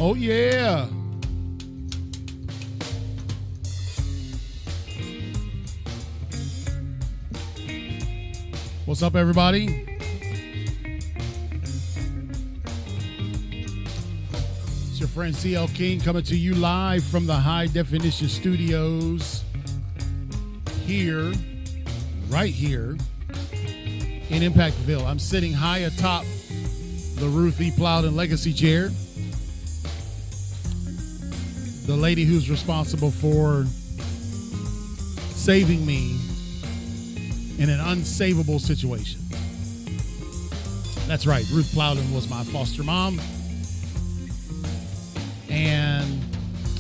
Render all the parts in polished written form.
Oh, yeah. What's up, everybody? It's your friend CL King coming to you live from the High Definition Studios here, right here in Impactville. I'm sitting high atop the Ruth E. Plowden Legacy Chair. The lady who's responsible for saving me in an unsavable situation. That's right, Ruth Plowden was my foster mom, and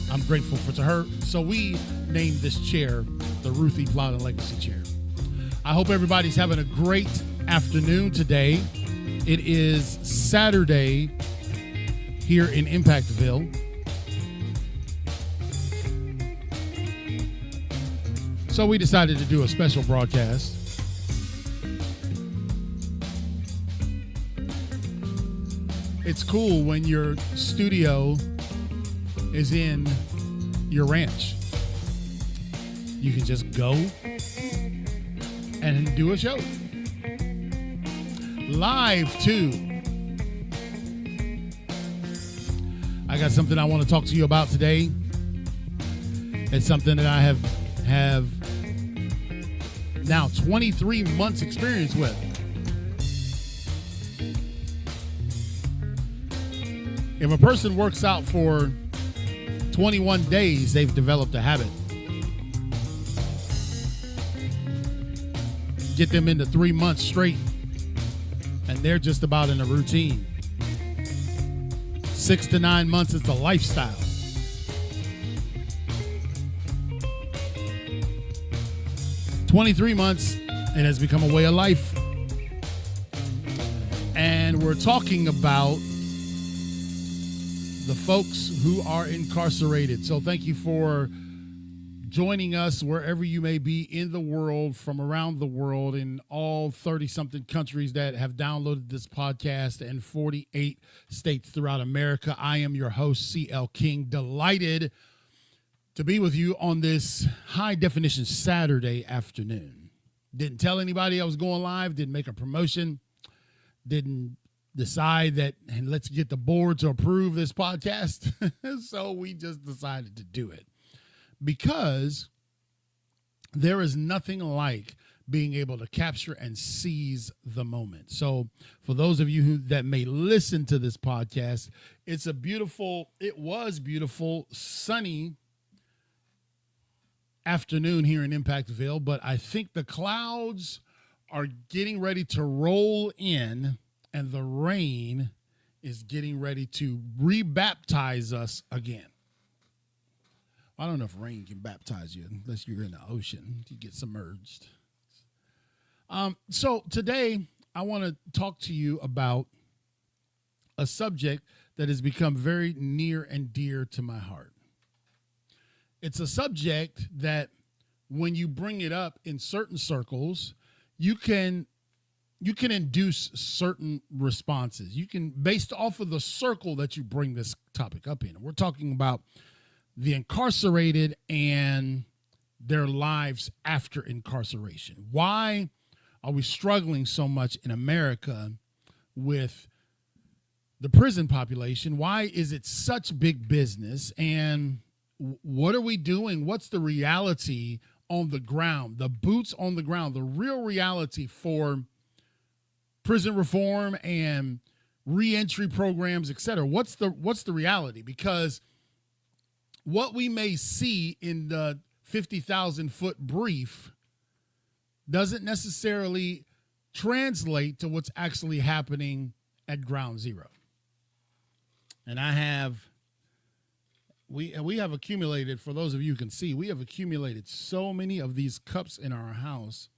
I'm grateful to her. So we named this chair the Ruth E. Plowden Legacy Chair. I hope everybody's having a great afternoon today. It is Saturday here in Impactville. So we decided to do a special broadcast. It's cool when your studio is in your ranch. You can just go and do a show. Live too. I got something I want to talk to you about today. It's something that I have now 23 months experience with. If a person works out for 21 days, they've developed a habit. Get them into 3 months straight, and they're just about in a routine. 6 to 9 months, it's a lifestyle. "23 months, it has become a way of life. And we're talking about the folks who are incarcerated. So thank you for joining us wherever you may be in the world, from around the world, in all 30-something countries that have downloaded this podcast, and 48 states throughout America. I am your host, CL King. Delighted to be with you on this High Definition Saturday afternoon. Didn't tell anybody I was going live, didn't make a promotion, didn't decide that, and let's get the board to approve this podcast. So we just decided to do it because there is nothing like being able to capture and seize the moment. So for those of you that may listen to this podcast, it was beautiful, sunny afternoon here in Impactville, but I think the clouds are getting ready to roll in, and the rain is getting ready to rebaptize us again. I don't know if rain can baptize you unless you're in the ocean. You get submerged. So today I want to talk to you about a subject that has become very near and dear to my heart. It's a subject that when you bring it up in certain circles, you can induce certain responses. You can, based off of the circle that you bring this topic up in. We're talking about the incarcerated and their lives after incarceration. Why are we struggling so much in America with the prison population? Why is it such big business? And what are we doing? What's the reality on the ground, the boots on the ground, the real reality for prison reform and reentry programs, et cetera? What's the reality? Because what we may see in the 50,000-foot brief doesn't necessarily translate to what's actually happening at ground zero. And we have accumulated, for those of you who can see, we have accumulated so many of these cups in our house.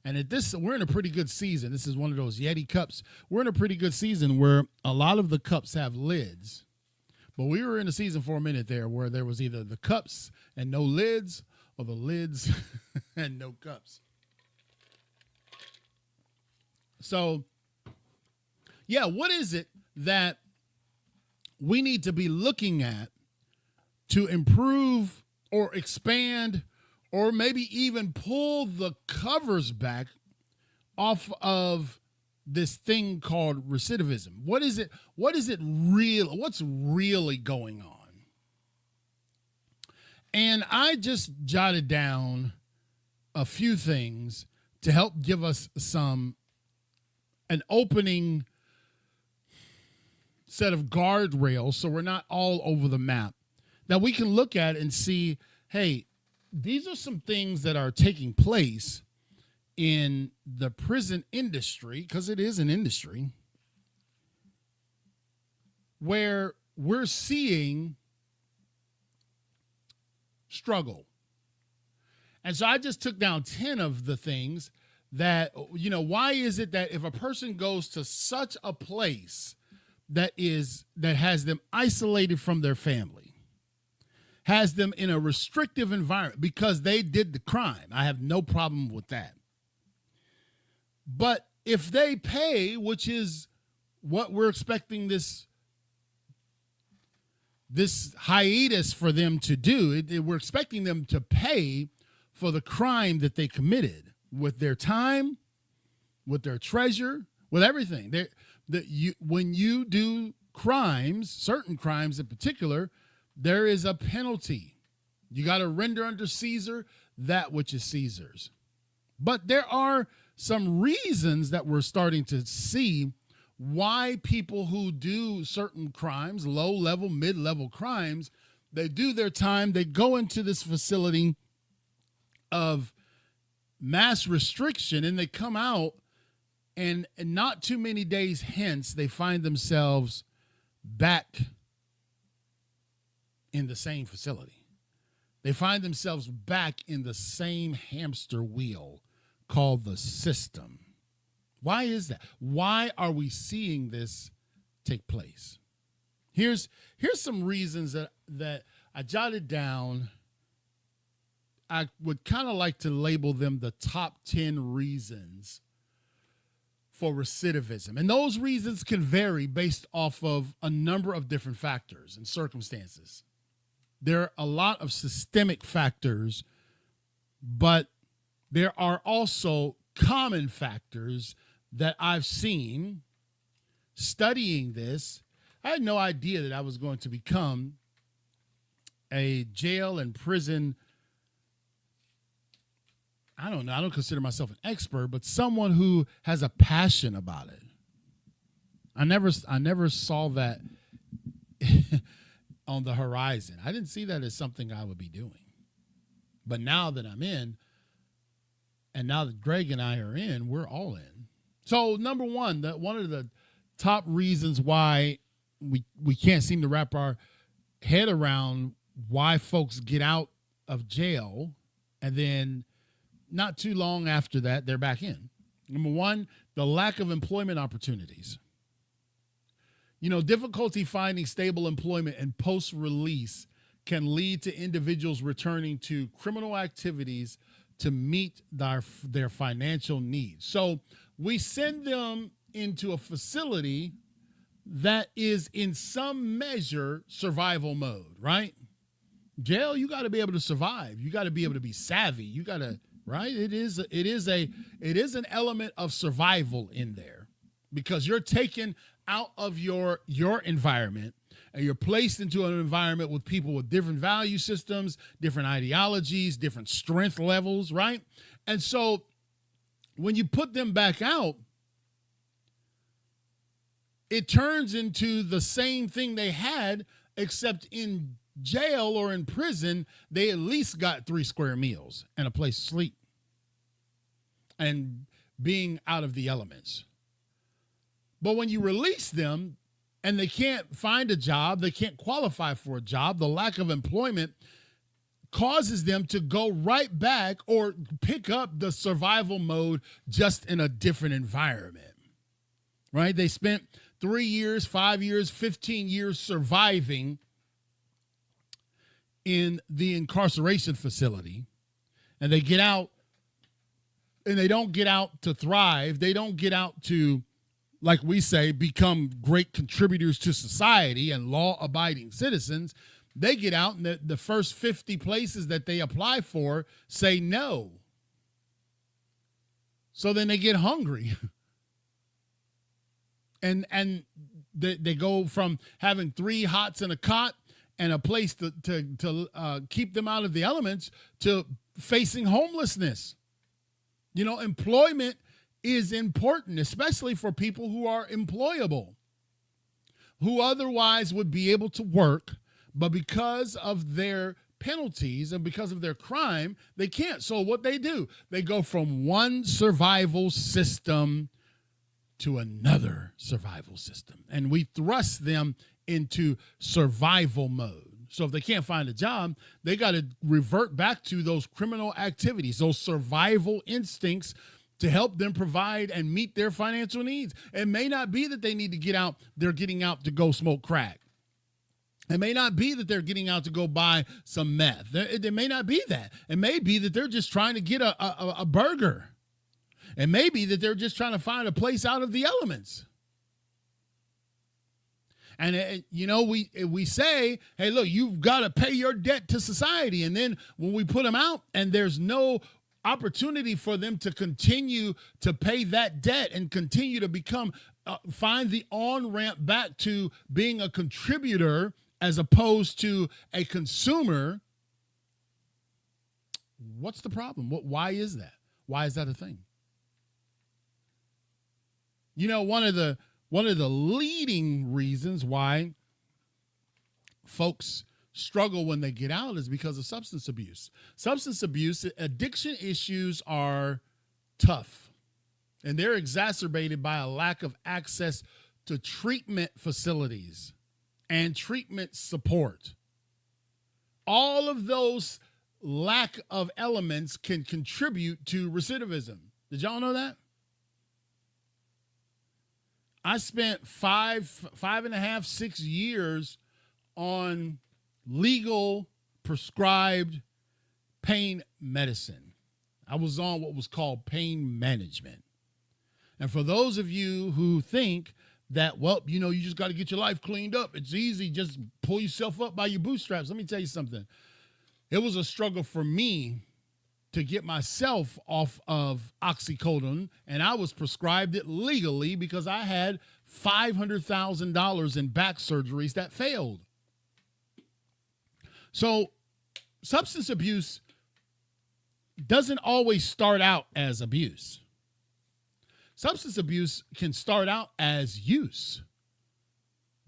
And we're in a pretty good season. This is one of those Yeti cups. We're in a pretty good season where a lot of the cups have lids. But we were in a season for a minute there where there was either the cups and no lids, or the lids and no cups. So, yeah, what is it that we need to be looking at to improve or expand or maybe even pull the covers back off of this thing called recidivism. What is it? What's really going on? And I just jotted down a few things to help give us an opening set of guardrails so we're not all over the map, that we can look at and see, hey, these are some things that are taking place in the prison industry, because it is an industry, where we're seeing struggle. And so I just took down 10 of the things that, why is it that if a person goes to such a place that has them isolated from their family, has them in a restrictive environment because they did the crime, I have no problem with that. But if they pay, which is what we're expecting this hiatus for them to do, we're expecting them to pay for the crime that they committed with their time, with their treasure, with everything. When you do crimes, certain crimes in particular, there is a penalty. You got to render unto Caesar that which is Caesar's. But there are some reasons that we're starting to see why people who do certain crimes, low-level, mid-level crimes, they do their time, they go into this facility of mass restriction, and they come out, and not too many days hence, they find themselves back in the same facility. They find themselves back in the same hamster wheel called the system. Why is that? Why are we seeing this take place? Here's some reasons that I jotted down. I would kind of like to label them the top 10 reasons for recidivism. And those reasons can vary based off of a number of different factors and circumstances. There are a lot of systemic factors, but there are also common factors that I've seen studying this. I had no idea that I was going to become a jail and prison, I don't know, I don't consider myself an expert, but someone who has a passion about it. I never saw that on the horizon. I didn't see that as something I would be doing. But now that I'm in, and now that Greg and I are in, we're all in. So number one, one of the top reasons why we can't seem to wrap our head around why folks get out of jail and then not too long after that, they're back in. Number one, the lack of employment opportunities. Difficulty finding stable employment and post-release can lead to individuals returning to criminal activities to meet their financial needs. So we send them into a facility that is in some measure survival mode, right? Jail, you got to be able to survive. You got to be able to be savvy. You got to, right? It is an element of survival in there, because you're taken out of your environment and you're placed into an environment with people with different value systems, different ideologies, different strength levels, right? And so when you put them back out, it turns into the same thing they had, except in jail or in prison, they at least got 3 square meals and a place to sleep and being out of the elements. But when you release them and they can't find a job, they can't qualify for a job, the lack of employment causes them to go right back or pick up the survival mode just in a different environment, right? They spent 3 years, 5 years, 15 years surviving in the incarceration facility, and they get out, and they don't get out to thrive. They don't get out to like we say, become great contributors to society and law-abiding citizens, they get out and the first 50 places that they apply for say no. So then they get hungry. and they go from having 3 hots and a cot and a place to keep them out of the elements to facing homelessness. You know, employment is important, especially for people who are employable, who otherwise would be able to work, but because of their penalties and because of their crime, they can't. So what they do, they go from one survival system to another survival system, and we thrust them into survival mode. So if they can't find a job, they got to revert back to those criminal activities, those survival instincts, to help them provide and meet their financial needs. It may not be that they need to get out, they're getting out to go smoke crack. It may not be that they're getting out to go buy some meth. It may not be that. It may be that they're just trying to get a burger. It may be that they're just trying to find a place out of the elements. And, you know, we say, hey, look, you've got to pay your debt to society. And then when we put them out and there's no opportunity for them to continue to pay that debt and continue to become, find the on-ramp back to being a contributor as opposed to a consumer, what's the problem? Why is that? Why is that a thing? You know, one of the leading reasons why folks struggle when they get out is because of substance abuse. Substance abuse, addiction issues are tough, and they're exacerbated by a lack of access to treatment facilities and treatment support. All of those lack of elements can contribute to recidivism. Did y'all know that? I spent 5.5, 6 years on legal prescribed pain medicine. I was on what was called pain management. And for those of you who think that, well, you know, you just got to get your life cleaned up, it's easy, just pull yourself up by your bootstraps. Let me tell you something. It was a struggle for me to get myself off of oxycodone, and I was prescribed it legally because I had $500,000 in back surgeries that failed. So substance abuse doesn't always start out as abuse. Substance abuse can start out as use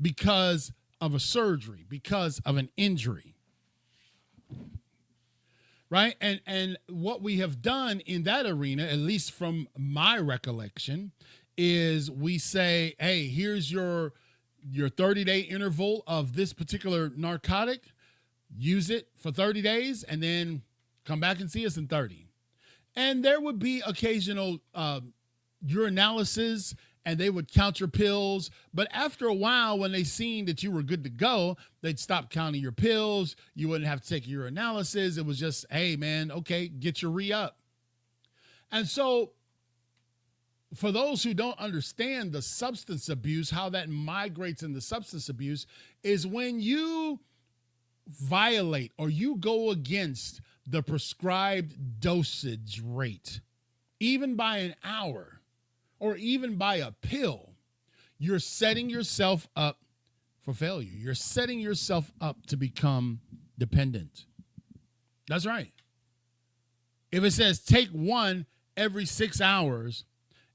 because of a surgery, because of an injury. Right? And what we have done in that arena, at least from my recollection, is we say, hey, here's your 30-day interval of this particular narcotic. Use it for 30 days and then come back and see us in 30. And there would be occasional urinalysis, and they would count your pills. But after a while, when they seen that you were good to go, they'd stop counting your pills. You wouldn't have to take your urinalysis. It was just, hey, man, okay, get your re-up. And so for those who don't understand the substance abuse, how that migrates into substance abuse is when you violate or you go against the prescribed dosage rate, even by an hour, or even by a pill, you're setting yourself up for failure. You're setting yourself up to become dependent. That's right. If it says take one every 6 hours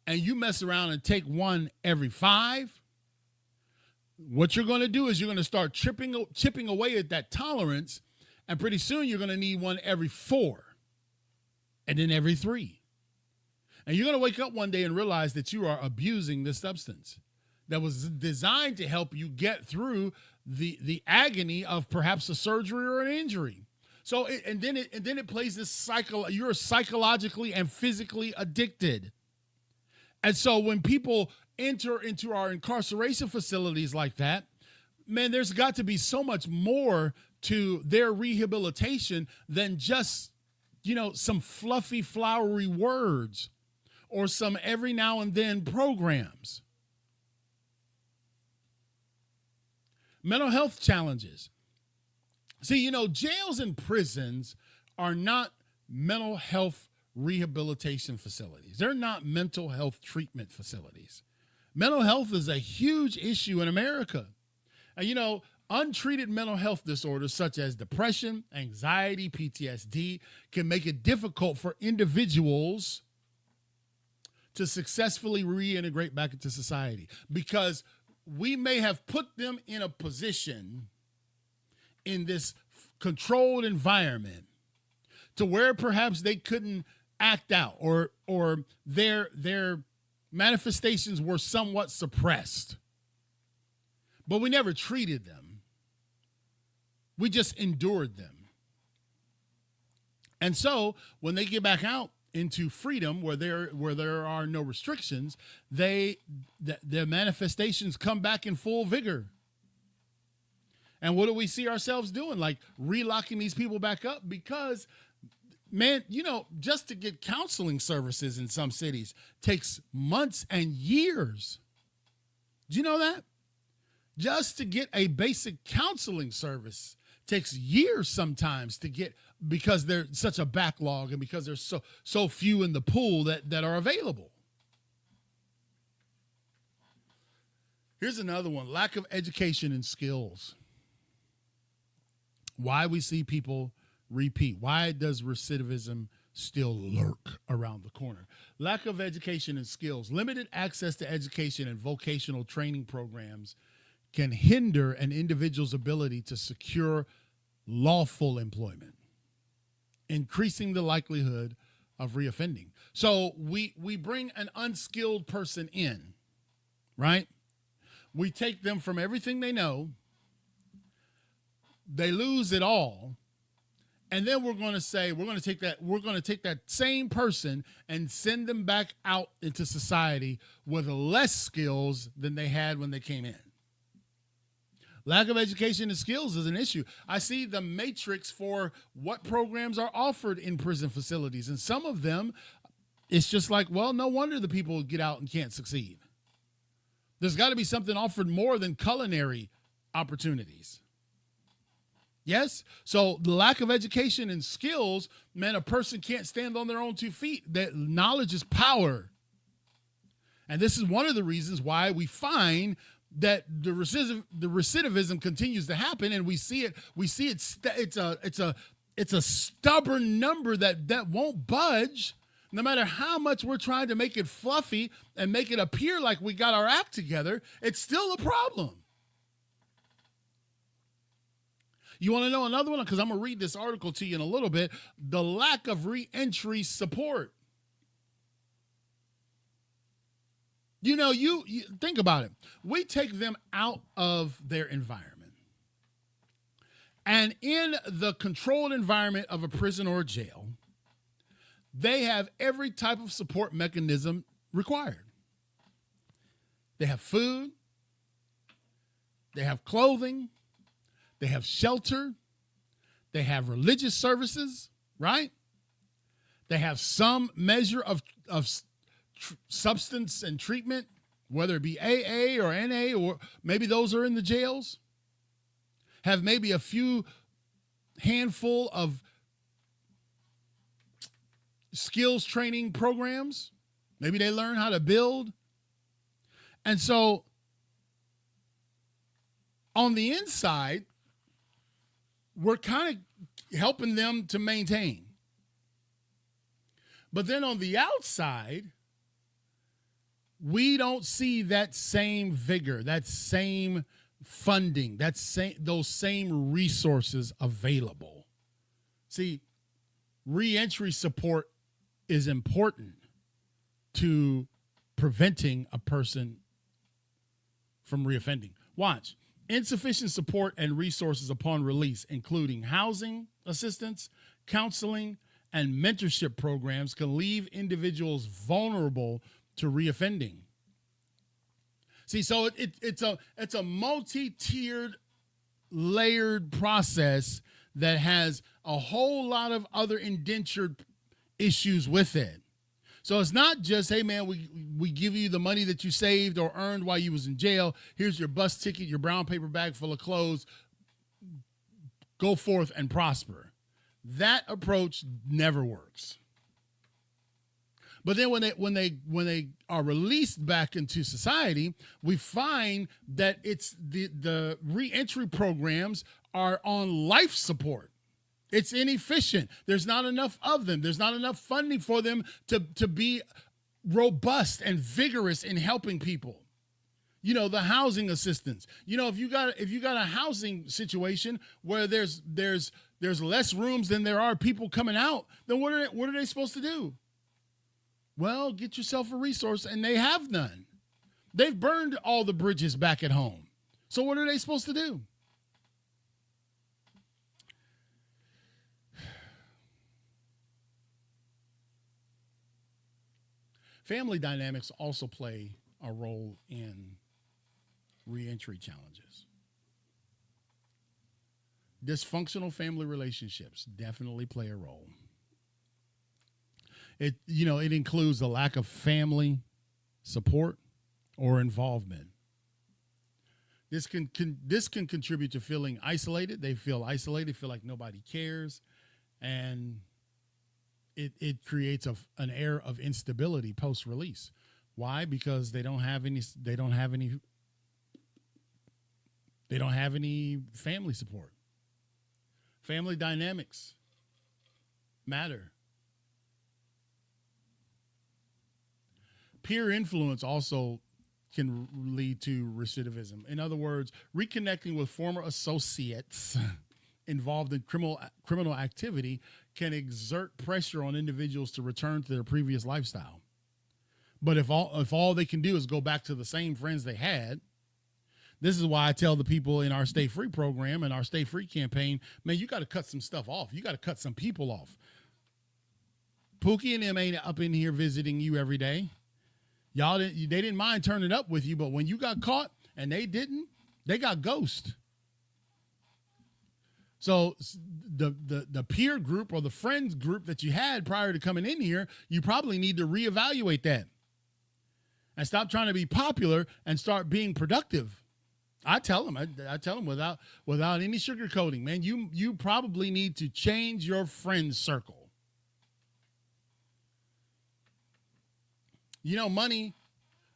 and you mess around and take one every 5, what you're going to do is you're going to start chipping away at that tolerance, and pretty soon you're going to need one every 4 and then every 3. And you're going to wake up one day and realize that you are abusing this substance that was designed to help you get through the agony of perhaps a surgery or an injury. So, and then it plays this cycle. You're psychologically and physically addicted. And so when people enter into our incarceration facilities like that, man, there's got to be so much more to their rehabilitation than just, you know, some fluffy, flowery words or some every now and then programs. Mental health challenges. See, jails and prisons are not mental health rehabilitation facilities. They're not mental health treatment facilities. Mental health is a huge issue in America. And, untreated mental health disorders such as depression, anxiety, PTSD can make it difficult for individuals to successfully reintegrate back into society because we may have put them in a position in this controlled environment to where perhaps they couldn't act out or their manifestations were somewhat suppressed. But we never treated them. We just endured them. And so when they get back out into freedom where there are no restrictions, their manifestations come back in full vigor. And what do we see ourselves doing? Like relocking these people back up because, man, just to get counseling services in some cities takes months and years. Do you know that? Just to get a basic counseling service takes years sometimes to get because there's such a backlog and because there's so few in the pool that are available. Here's another one: lack of education and skills. Why we see people repeat. Why does recidivism still lurk around the corner? Lack of education and skills. Limited access to education and vocational training programs can hinder an individual's ability to secure lawful employment, increasing the likelihood of reoffending. So we bring an unskilled person in, right? We take them from everything they know. They lose it all. And then we're going to take that same person and send them back out into society with less skills than they had when they came in. Lack of education and skills is an issue. I see the matrix for what programs are offered in prison facilities. And some of them, it's just like, well, no wonder the people get out and can't succeed. There's got to be something offered more than culinary opportunities. Yes? So the lack of education and skills, man, a person can't stand on their own 2 feet. That knowledge is power. And this is one of the reasons why we find that the recidivism continues to happen, and we see it. It's a stubborn number that won't budge, no matter how much we're trying to make it fluffy and make it appear like we got our act together. It's still a problem. You want to know another one? Because I'm going to read this article to you in a little bit. The lack of reentry support. You think about it. We take them out of their environment. And in the controlled environment of a prison or a jail, they have every type of support mechanism required. They have food. They have clothing. They have shelter. They have religious services, right? They have some measure of substance and treatment, whether it be AA or NA, or maybe those are in the jails. Have maybe a few handful of skills training programs. Maybe they learn how to build. And so on the inside, we're kind of helping them to maintain. But then on the outside, we don't see that same vigor, that same funding, those same resources available. See, reentry support is important to preventing a person from reoffending. Watch. Insufficient support and resources upon release, including housing assistance, counseling, and mentorship programs, can leave individuals vulnerable to reoffending. See, so it's a multi-tiered, layered process that has a whole lot of other indentured issues with it. So it's not just, hey, man, we give you the money that you saved or earned while you was in jail. Here's your bus ticket, your brown paper bag full of clothes. Go forth and prosper. That approach never works. But then when they are released back into society, we find that it's the reentry programs are on life support. It's inefficient. There's not enough of them. There's not enough funding for them to be robust and vigorous in helping people. You know, the housing assistance. You know, if you got a housing situation where there's less rooms than there are people coming out, then what are they supposed to do? Well, get yourself a resource, and they have none. They've burned all the bridges back at home. So what are they supposed to do? Family dynamics also play a role in reentry challenges. Dysfunctional family relationships definitely play a role. It includes the lack of family support or involvement. This can contribute to feeling isolated. They feel isolated, feel like nobody cares, and it creates an air of instability post-release. Why? Because they don't have any family support. Family dynamics matter. Peer influence also can lead to recidivism. In other words, reconnecting with former associates involved in criminal activity can exert pressure on individuals to return to their previous lifestyle. But if all they can do is go back to the same friends they had, this is why I tell the people in our Stay Free program and our Stay Free campaign, man, you got to cut some stuff off. You got to cut some people off. Pookie and them ain't up in here visiting you every day. They didn't mind turning up with you, but when you got caught and they didn't, they got ghosted. So the peer group or the friends group that you had prior to coming in here, you probably need to reevaluate that and stop trying to be popular and start being productive. I tell them without any sugarcoating, man, you probably need to change your friend circle. You know, money,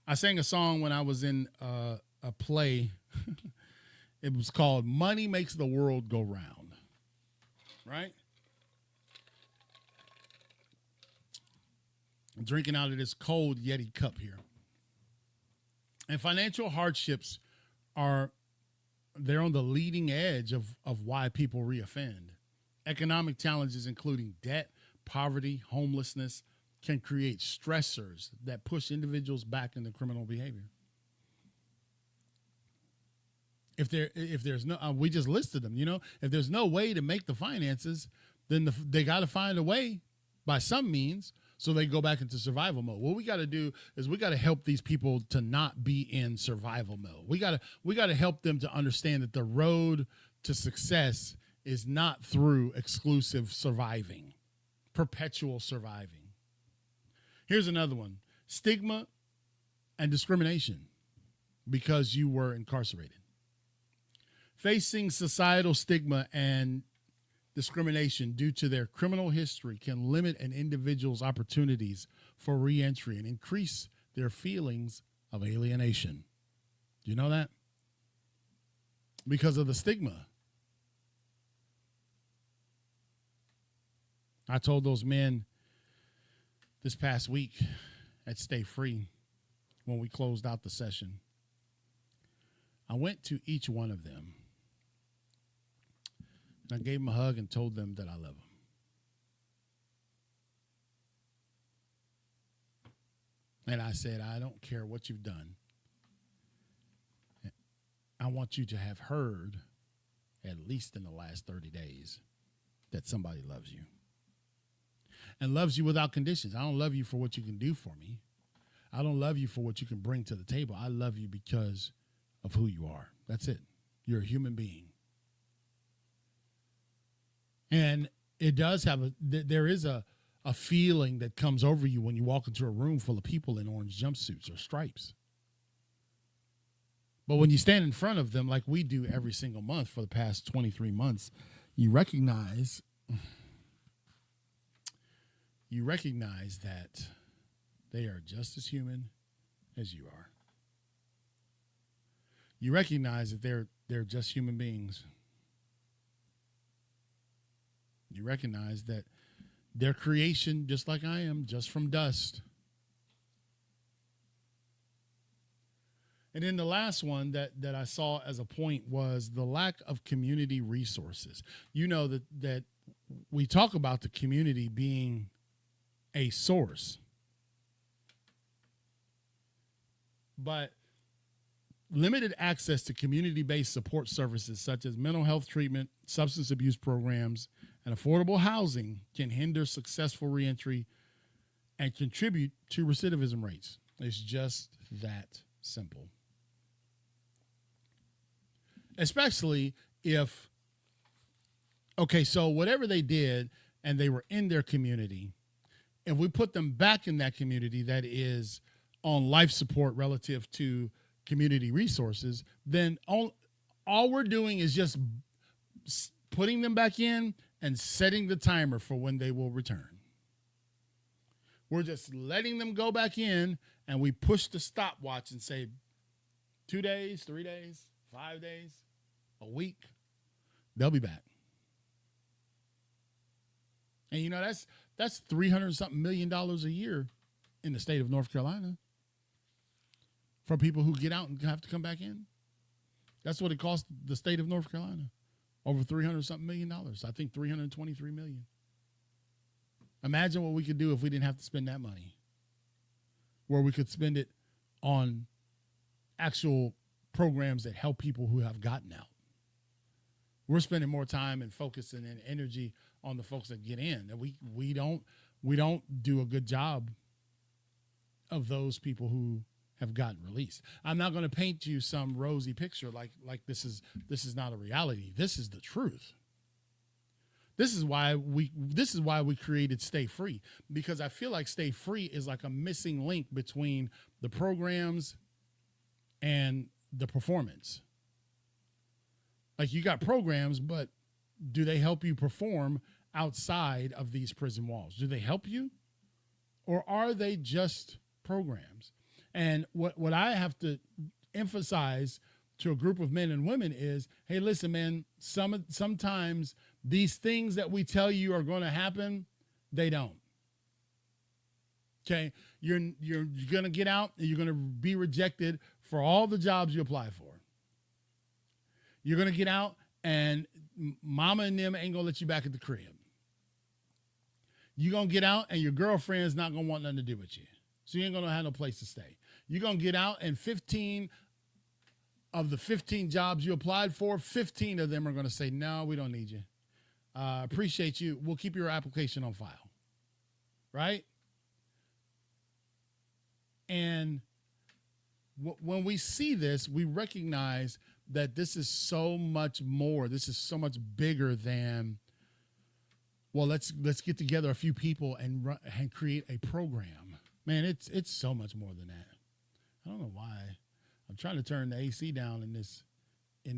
I sang a song when I was in a play. It was called Money Makes the World Go Round, right? I'm drinking out of this cold Yeti cup here. And financial hardships they're on the leading edge of why people reoffend. Economic challenges, including debt, poverty, homelessness, can create stressors that push individuals back into criminal behavior. If there's no, we just listed them, if there's no way to make the finances, then they got to find a way by some means. So they go back into survival mode. What we got to do is we got to help these people to not be in survival mode. We got to help them to understand that the road to success is not through exclusive surviving, perpetual surviving. Here's another one: stigma and discrimination because you were incarcerated. Facing societal stigma and discrimination due to their criminal history can limit an individual's opportunities for reentry and increase their feelings of alienation. Do you know that? Because of the stigma. I told those men this past week at Stay Free when we closed out the session, I went to each one of them. And I gave them a hug and told them that I love them. And I said, I don't care what you've done. I want you to have heard, at least in the last 30 days, that somebody loves you. And loves you without conditions. I don't love you for what you can do for me. I don't love you for what you can bring to the table. I love you because of who you are. That's it. You're a human being. And it does have there is a a feeling that comes over you when you walk into a room full of people in orange jumpsuits or stripes. But when you stand in front of them like we do every single month for the past 23 months, you recognize that they are just as human as you are. You recognize that they're just human beings. You recognize that their creation, just like I am, just from dust. And then the last one that I saw as a point was the lack of community resources. You know that we talk about the community being a source, but limited access to community-based support services such as mental health treatment, substance abuse programs, and affordable housing can hinder successful reentry and contribute to recidivism rates. It's just that simple. Especially if, okay, so whatever they did and they were in their community, if we put them back in that community that is on life support relative to community resources, then all we're doing is just putting them back in and setting the timer for when they will return. We're just letting them go back in, and we push the stopwatch and say 2 days, 3 days, 5 days, a week, they'll be back. And you know, that's $300-something million a year in the state of North Carolina for people who get out and have to come back in. That's what it costs the state of North Carolina. Over $300-something million. I think $323 million. Imagine what we could do if we didn't have to spend that money, where we could spend it on actual programs that help people who have gotten out. We're spending more time and focusing and energy on the folks that get in. And we don't do a good job of those people who have gotten released. I'm not going to paint you some rosy picture like this is not a reality. This is the truth. This is why we created Stay Free, because I feel like Stay Free is like a missing link between the programs and the performance. Like, you got programs, but do they help you perform outside of these prison walls? Do they help you? Or are they just programs? And what I have to emphasize to a group of men and women is, hey, listen, man, sometimes these things that we tell you are going to happen, they don't. Okay? You're going to get out and you're going to be rejected for all the jobs you apply for. You're going to get out and mama and them ain't going to let you back at the crib. You're going to get out and your girlfriend's not going to want nothing to do with you. So you ain't going to have no place to stay. You're going to get out and 15 of the 15 jobs you applied for, 15 of them are going to say, no, we don't need you. Appreciate you. We'll keep your application on file. Right? And when we see this, we recognize that this is so much more. This is so much bigger than, well, let's get together a few people and create a program. Man, it's so much more than that. I don't know why. I'm trying to turn the AC down in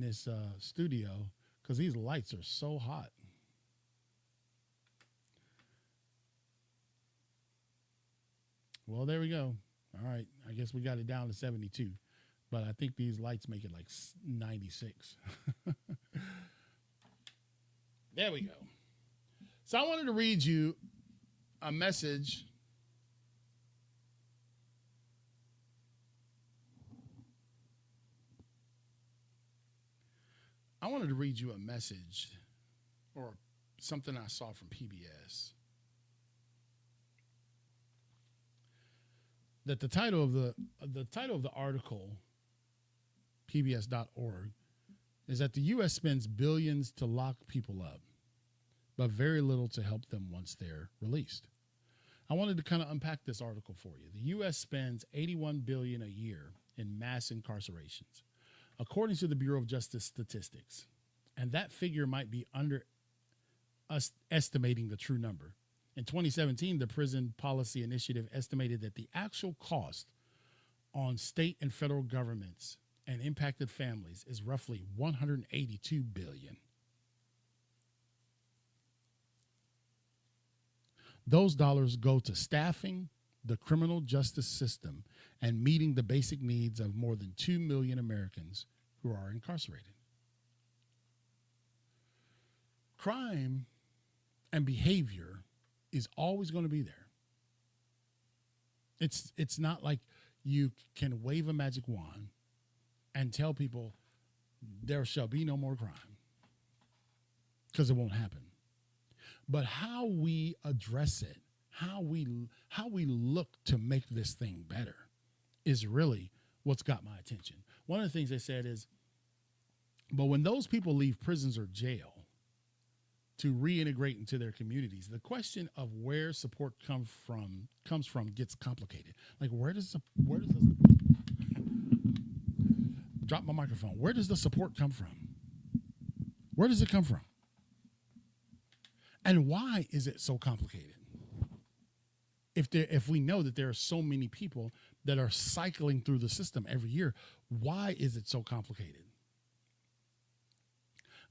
this studio because these lights are so hot. Well, there we go. All right. I guess we got it down to 72. But I think these lights make it like 96. There we go. So I wanted to read you a message. I wanted to read you a message or something I saw from PBS. That the title of the article, PBS.org, is that the U.S. spends billions to lock people up, but very little to help them once they're released. I wanted to kind of unpack this article for you. The U.S. spends $81 billion a year in mass incarcerations, according to the Bureau of Justice Statistics, and that figure might be estimating the true number. In 2017, the Prison Policy Initiative estimated that the actual cost on state and federal governments and impacted families is roughly $182 billion. Those dollars go to staffing the criminal justice system and meeting the basic needs of more than 2 million Americans who are incarcerated. Crime and behavior is always going to be there. It's not like you can wave a magic wand and tell people there shall be no more crime, because it won't happen. But how we address it, how we look to make this thing better is really what's got my attention. One of the things they said is, but when those people leave prisons or jail to reintegrate into their communities, the question of where support comes from gets complicated. Like, where does the drop my microphone? Where does the support come from? Where does it come from? And why is it so complicated? If we know that there are so many people that are cycling through the system every year, why is it so complicated?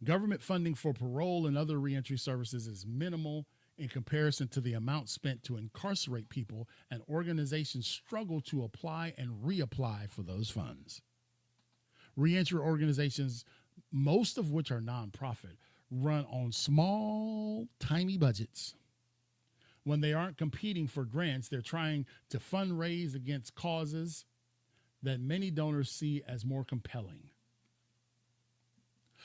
Government funding for parole and other reentry services is minimal in comparison to the amount spent to incarcerate people, and organizations struggle to apply and reapply for those funds. Reentry organizations, most of which are nonprofit, run on small, tiny budgets. When they aren't competing for grants, they're trying to fundraise against causes that many donors see as more compelling.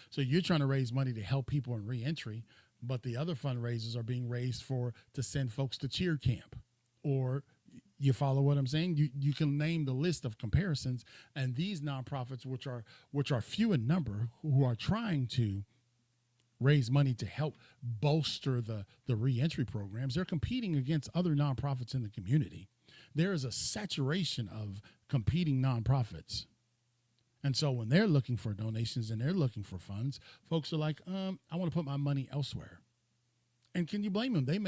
So you're trying to raise money to help people in reentry, but the other fundraisers are being raised to send folks to cheer camp. Or, you follow what I'm saying? You can name the list of comparisons, and these nonprofits, which are few in number, who are trying to raise money to help bolster the reentry programs, they're competing against other nonprofits in the community. There is a saturation of competing nonprofits. And so when they're looking for donations and they're looking for funds, folks are like, I want to put my money elsewhere. And can you blame them? They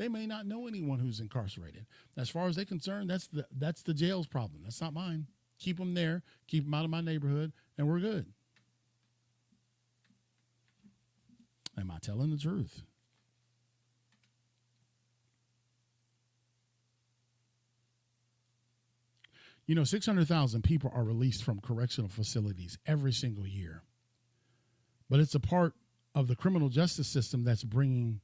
may not know anyone who's incarcerated. As far as they're concerned, that's the jail's problem. That's not mine. Keep them there, keep them out of my neighborhood, and we're good. Am I telling the truth? You know, 600,000 people are released from correctional facilities every single year. But it's a part of the criminal justice system that's bringing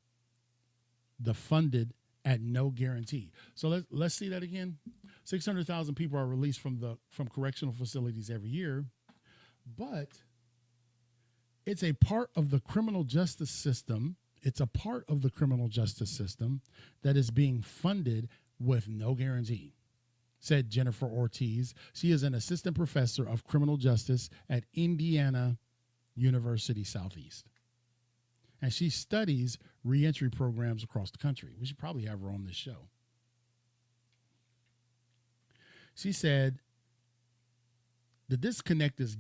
the funded at no guarantee. So let's see that again. 600,000 people are released from correctional facilities every year, but it's a part of the criminal justice system. It's a part of the criminal justice system that is being funded with no guarantee, said Jennifer Ortiz. She is an assistant professor of criminal justice at Indiana University Southeast. And she studies reentry programs across the country. We should probably have her on this show. She said the disconnect is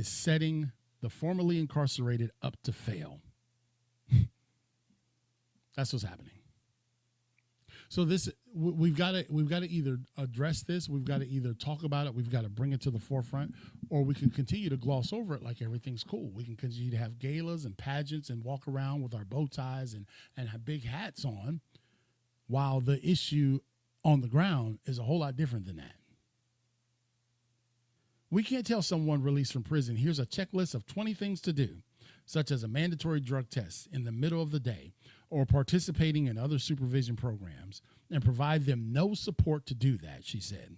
setting the formerly incarcerated up to fail. That's what's happening. So we've got to either address this, we've got to either talk about it, we've got to bring it to the forefront, or we can continue to gloss over it like everything's cool. We can continue to have galas and pageants and walk around with our bow ties and have big hats on, while the issue on the ground is a whole lot different than that. We can't tell someone released from prison, here's a checklist of 20 things to do, such as a mandatory drug test in the middle of the day, or participating in other supervision programs, and provide them no support to do that, she said.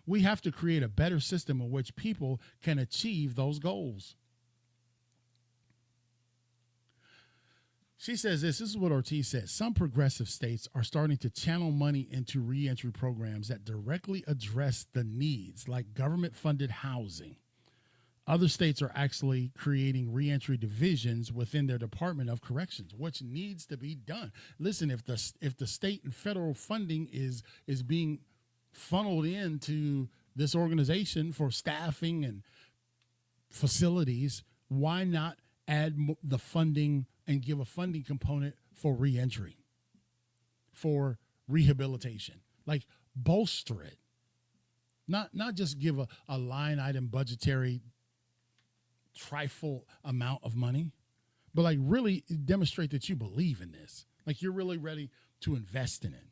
We have to create a better system in which people can achieve those goals. She says this is what Ortiz said. Some progressive states are starting to channel money into reentry programs that directly address the needs, like government-funded housing. Other states are actually creating reentry divisions within their Department of Corrections, which needs to be done. Listen, if the state and federal funding is being funneled into this organization for staffing and facilities, why not add the funding and give a funding component for reentry? for rehabilitation. Like bolster it. Not just give a line item budgetary trifle amount of money, but like really demonstrate that you believe in this. Like you're really ready to invest in it.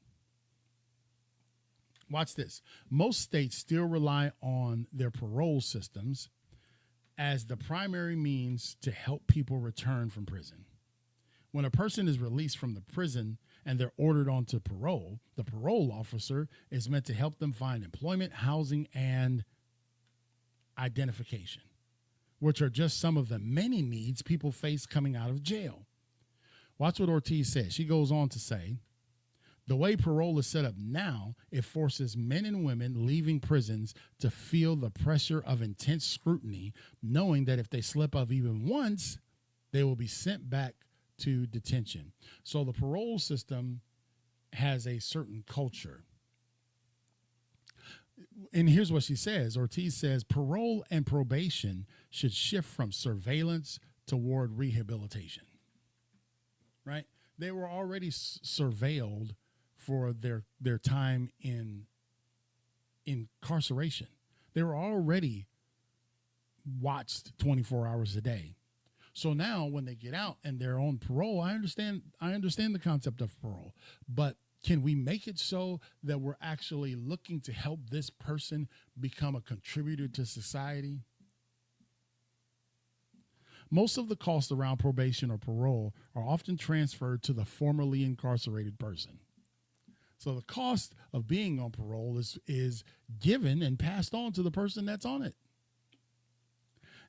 Watch this. Most states still rely on their parole systems as the primary means to help people return from prison. When a person is released from the prison and they're ordered onto parole, the parole officer is meant to help them find employment, housing, and identification, which are just some of the many needs people face coming out of jail. Watch what Ortiz says. She goes on to say, the way parole is set up now, it forces men and women leaving prisons to feel the pressure of intense scrutiny, knowing that if they slip up even once, they will be sent back to detention. So the parole system has a certain culture. And here's what she says. Ortiz says, parole and probation should shift from surveillance toward rehabilitation. Right? They were already surveilled for their time in incarceration. They were already watched 24 hours a day. So now when they get out and they're on parole, I understand the concept of parole, but can we make it so that we're actually looking to help this person become a contributor to society? Most of the costs around probation or parole are often transferred to the formerly incarcerated person. So the cost of being on parole is given and passed on to the person that's on it.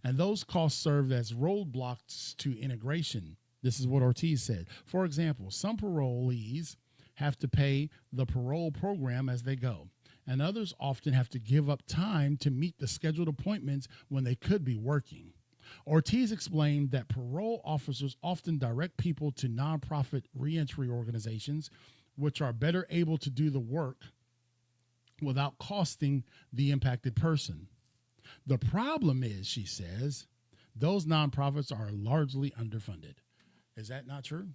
And those costs serve as roadblocks to integration. This is what Ortiz said. For example, some parolees have to pay the parole program as they go, and others often have to give up time to meet the scheduled appointments when they could be working. Ortiz explained that parole officers often direct people to nonprofit reentry organizations, which are better able to do the work without costing the impacted person. The problem is, she says, those nonprofits are largely underfunded. Is that not true?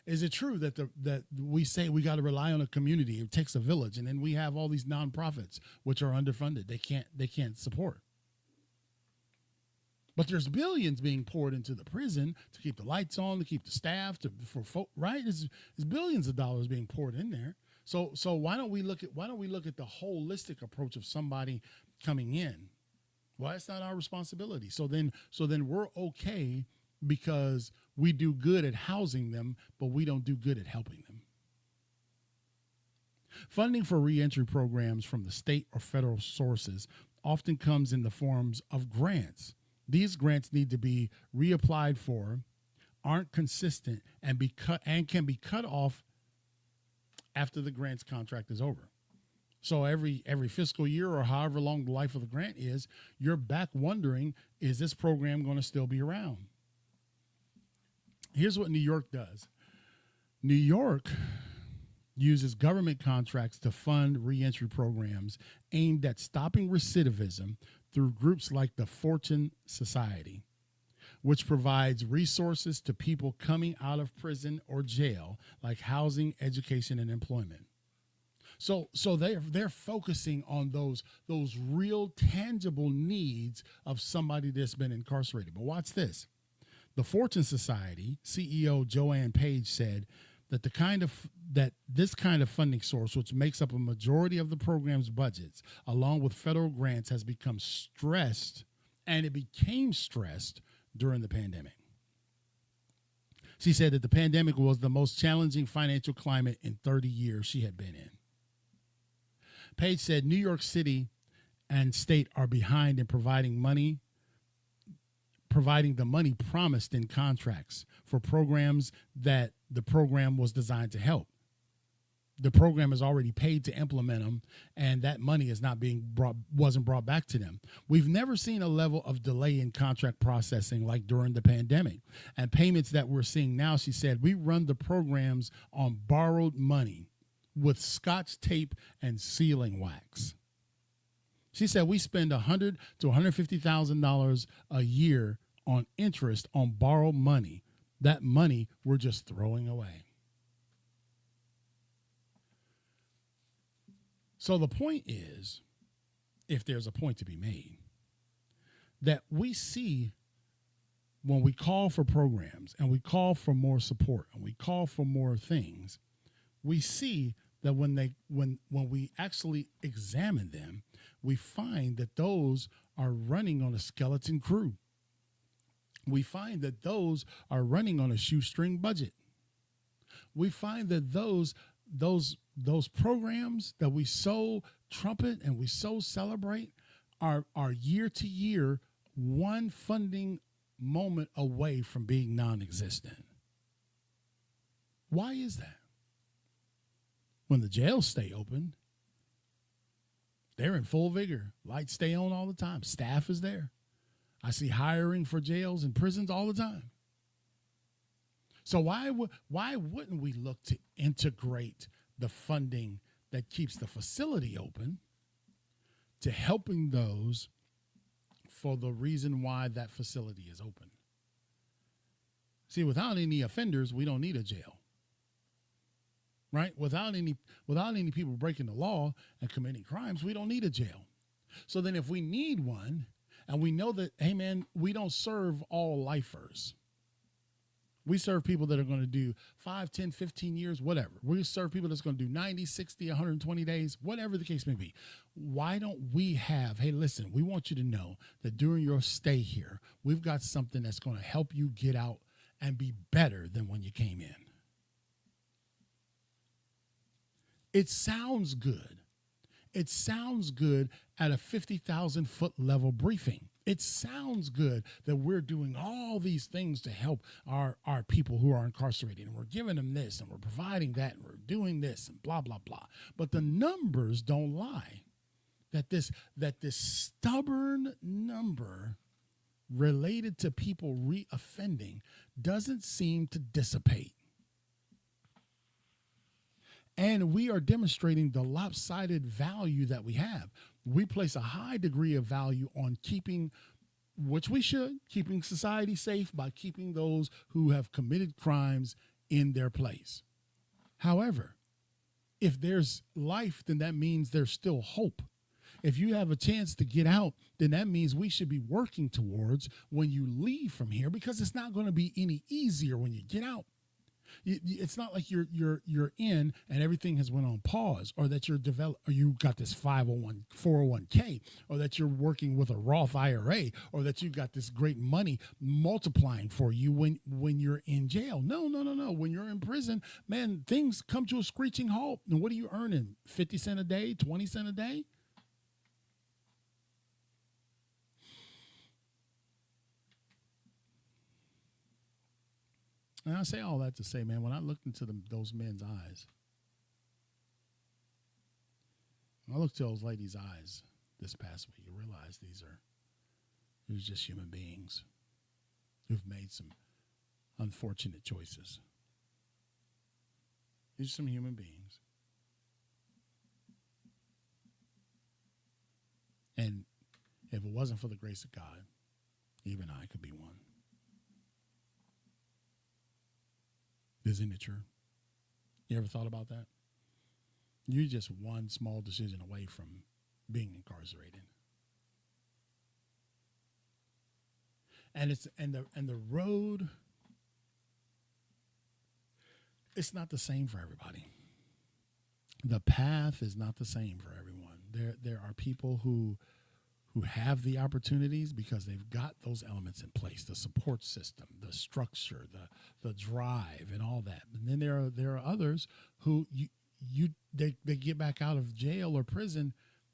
Is it true that we say we got to rely on a community, it takes a village, and then we have all these nonprofits which are underfunded? They can't support. But there's billions being poured into the prison to keep the lights on, to keep the staff, for folk, right? There's billions of dollars being poured in there. So why don't we look at the holistic approach of somebody coming in? Well, that's not our responsibility. So then we're okay because we do good at housing them, but we don't do good at helping them. Funding for reentry programs from the state or federal sources often comes in the forms of grants. These grants need to be reapplied for, aren't consistent, and can be cut off after the grants contract is over. So every fiscal year or however long the life of the grant is, you're back wondering, is this program going to still be around? Here's what New York does. New York uses government contracts to fund reentry programs aimed at stopping recidivism through groups like the Fortune Society, which provides resources to people coming out of prison or jail, like housing, education, and employment. So they're focusing on those real tangible needs of somebody that's been incarcerated. But watch this. The Fortune Society CEO Joanne Page said that this kind of funding source, which makes up a majority of the program's budgets, along with federal grants, has become stressed, and it became stressed during the pandemic. She said that the pandemic was the most challenging financial climate in 30 years she had been in. Page said New York City and state are behind in providing the money promised in contracts for programs that the program was designed to help. The program is already paid to implement them, and that money is wasn't brought back to them. We've never seen a level of delay in contract processing like during the pandemic. And payments that we're seeing now, she said, we run the programs on borrowed money with Scotch tape and sealing wax. She said we spend $100,000 to $150,000 a year on interest on borrowed money. That money we're just throwing away. So the point is, if there's a point to be made, that we see when we call for programs and we call for more support and we call for more things, we see that when we actually examine them, we find that those are running on a skeleton crew. We find that those are running on a shoestring budget. We find that those programs that we so trumpet and we so celebrate are year to year one funding moment away from being non-existent. Why is that? When the jails stay open, they're in full vigor. Lights stay on all the time. Staff is there. I see hiring for jails and prisons all the time. So why wouldn't we look to integrate the funding that keeps the facility open to helping those for the reason why that facility is open? See, without any offenders, we don't need a jail. Right? Without any people breaking the law and committing crimes, we don't need a jail. So then if we need one, and we know that, hey man, we don't serve all lifers. We serve people that are going to do 5, 10, 15 years, whatever. We serve people that's going to do 90, 60, 120 days, whatever the case may be. Why don't we have, hey, listen, we want you to know that during your stay here, we've got something that's going to help you get out and be better than when you came in. It sounds good. It sounds good at a 50,000 foot level briefing. It sounds good that we're doing all these things to help our people who are incarcerated, and we're giving them this and we're providing that and we're doing this and blah, blah, blah. But the numbers don't lie. That this stubborn number related to people reoffending doesn't seem to dissipate. And we are demonstrating the lopsided value that we have. We place a high degree of value on keeping, which we should, keeping society safe by keeping those who have committed crimes in their place. However, if there's life, then that means there's still hope. If you have a chance to get out, then that means we should be working towards when you leave from here, because it's not going to be any easier when you get out. It's not like you're in and everything has went on pause, or that you're or you got this 401k, or that you're working with a Roth IRA, or that you've got this great money multiplying for you when you're in jail. No. When you're in prison, man, things come to a screeching halt. And what are you earning? 50 cents a day, 20 cents a day? And I say all that to say, man, when I looked into those men's eyes, when I looked to those ladies' eyes this past week, you realize these are just human beings who've made some unfortunate choices. These are some human beings. And if it wasn't for the grace of God, even I could be one. Isn't it true? You ever thought about that? You're just one small decision away from being incarcerated. And the road, it's not the same for everybody. The path is not the same for everyone. There are people who have the opportunities because they've got those elements in place, the support system, the structure, the drive, and all that. And then there are others who they get back out of jail or prison,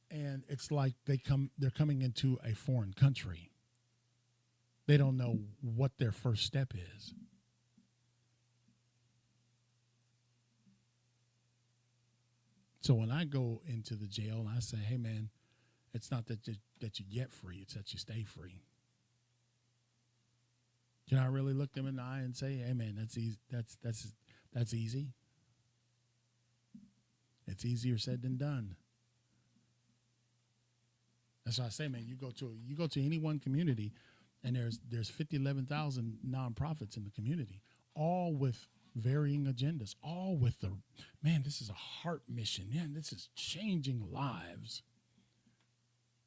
and it's like they're coming into a foreign country. They don't know what their first step is. So when I go into the jail and I say, hey man, it's not that you get free, it's that you stay free. Can I really look them in the eye and say, hey man, that's easy. That's easy. It's easier said than done. That's why I say, man, you go to any one community, and there's 11,000 nonprofits in the community, all with varying agendas, all with the, man, this is a heart mission. Man, this is changing lives.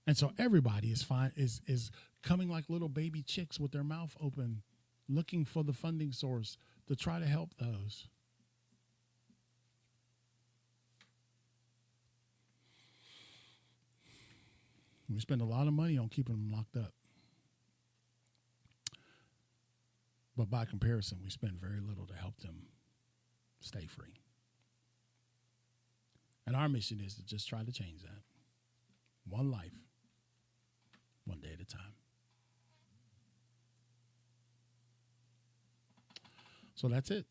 And so everybody is coming like little baby chicks with their mouth open, looking for the funding source to try to help those. We spend a lot of money on keeping them locked up. But by comparison, we spend very little to help them stay free. And our mission is to just try to change that. One life, one day at a time. So that's it.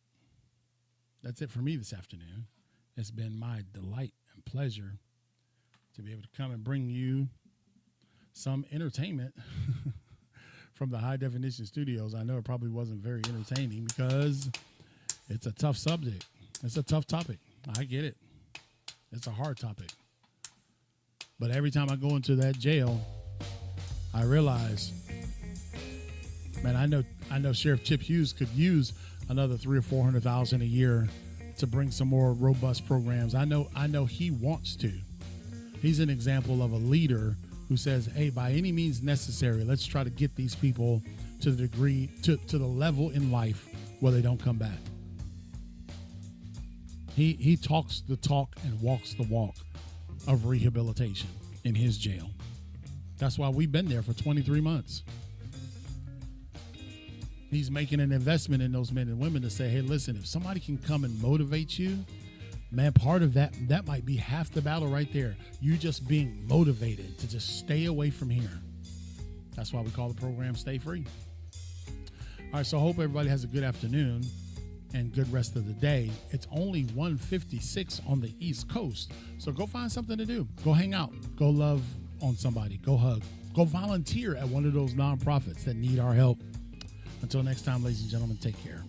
That's it for me this afternoon. It's been my delight and pleasure to be able to come and bring you some entertainment from the High Definition Studios. I know it probably wasn't very entertaining because it's a tough subject. It's a tough topic. I get it. It's a hard topic. But every time I go into that jail, I realize, man, I know Sheriff Chip Hughes could use another $300,000 or $400,000 a year to bring some more robust programs. I know he wants to. He's an example of a leader who says, hey, by any means necessary, let's try to get these people to the degree, to the level in life where they don't come back. He talks the talk and walks the walk of rehabilitation in his jail. That's why we've been there for 23 months. He's making an investment in those men and women to say, hey, listen, if somebody can come and motivate you, man, part of that might be half the battle right there. You just being motivated to just stay away from here. That's why we call the program Stay Free. All right, so I hope everybody has a good afternoon and good rest of the day. It's only 1:56 on the East Coast, so go find something to do. Go hang out. Go love on somebody. Go hug. Go volunteer at one of those nonprofits that need our help. Until next time, ladies and gentlemen, take care.